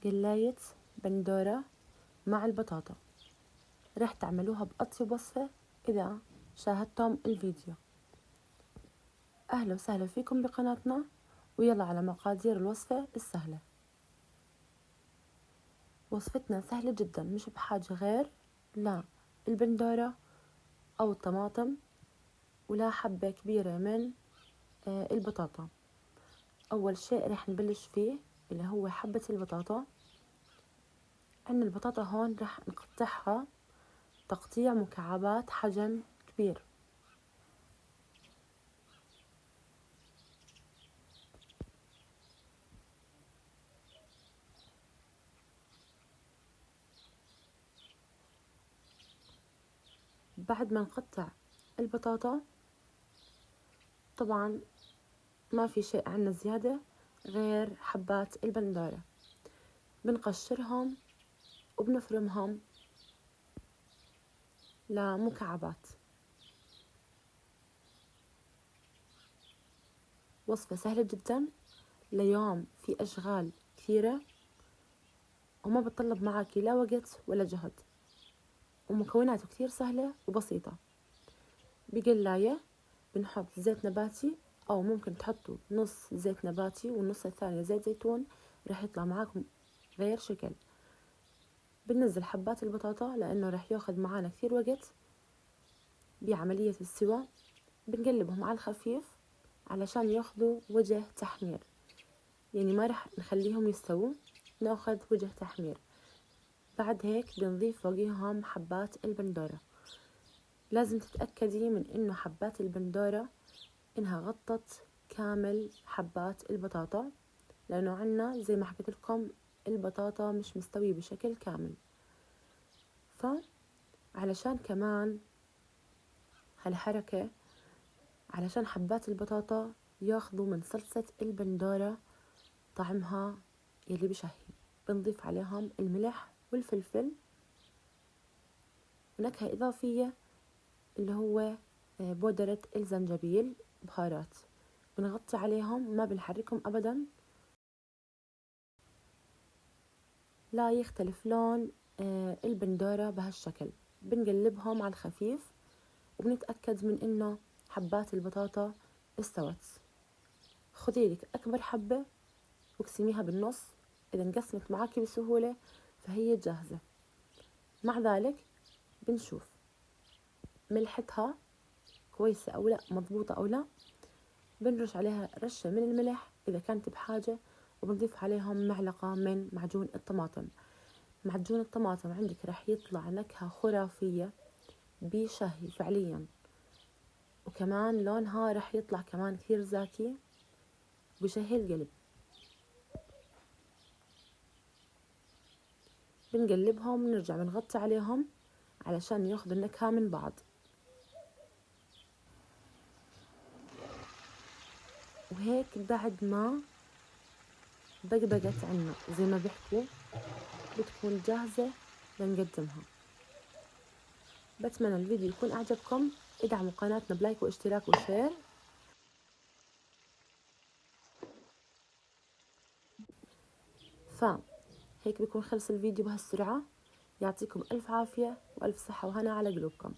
جلاية بندورة مع البطاطا. رح تعملوها بأطيب وصفة إذا شاهدتم الفيديو. أهلا وسهلا فيكم بقناتنا، ويلا على مقادير الوصفة السهلة. وصفتنا سهلة جدا، مش بحاجة غير لا البندورة أو الطماطم ولا حبة كبيرة من البطاطا. أول شيء رح نبلش فيه اللي هو حبة البطاطا. عندنا البطاطا هون رح نقطعها تقطيع مكعبات حجم كبير. بعد ما نقطع البطاطا طبعا ما في شيء عنا زيادة غير حبات البندورة، بنقشرهم وبنفرمهم لمكعبات. وصفة سهلة جدا ليوم في أشغال كثيرة وما بتطلب معك لا وقت ولا جهد، ومكوناته كثير سهلة وبسيطة. بقلاية بنحط زيت نباتي، أو ممكن تحطوا نص زيت نباتي والنص الثاني زيت زيتون، رح يطلع معاكم غير شكل. بننزل حبات البطاطا لأنه رح ياخد معانا كثير وقت بعملية السوا. بنقلبهم على الخفيف علشان ياخدوا وجه تحمير، يعني ما رح نخليهم يستووا، ناخد وجه تحمير. بعد هيك بنضيف فوقيهم حبات البندورة. لازم تتأكدي من إنه حبات البندورة إنها غطت كامل حبات البطاطا، لأنه عنا زي ما حكيت لكم البطاطا مش مستوية بشكل كامل. فعلشان كمان هالحركة، علشان حبات البطاطا ياخذوا من صلصة البندورة طعمها يلي بشهي، بنضيف عليهم الملح والفلفل ونكهة إضافية اللي هو بودرة الزنجبيل، بهارات. بنغطي عليهم، ما بنحركهم أبدا لا يختلف لون البندورة بهالشكل. بنقلبهم على الخفيف وبنتأكد من إنه حبات البطاطا استوت. خذي لك أكبر حبة واقسميها بالنص، إذا انقسمت معاكي بسهولة فهي جاهزة. مع ذلك بنشوف ملحتها كويسة أو لا، مضبوطة أو لا. بنرش عليها رشة من الملح إذا كانت بحاجة، وبنضيف عليهم معلقة من معجون الطماطم. معجون الطماطم عندك رح يطلع نكهة خرافية بشهي فعليا، وكمان لونها رح يطلع كمان كثير زاكي بشهي القلب. بنقلبهم ونرجع بنغطي عليهم علشان ياخذوا النكهة من بعض. وهيك بعد ما بقبقت عنا زي ما بيحكوا بتكون جاهزة لنقدمها. بتمنى الفيديو يكون أعجبكم، ادعموا قناتنا بلايك واشتراك وشير. فهيك بيكون خلص الفيديو بهالسرعة. يعطيكم ألف عافية وألف صحة وهنا على قلوبكم.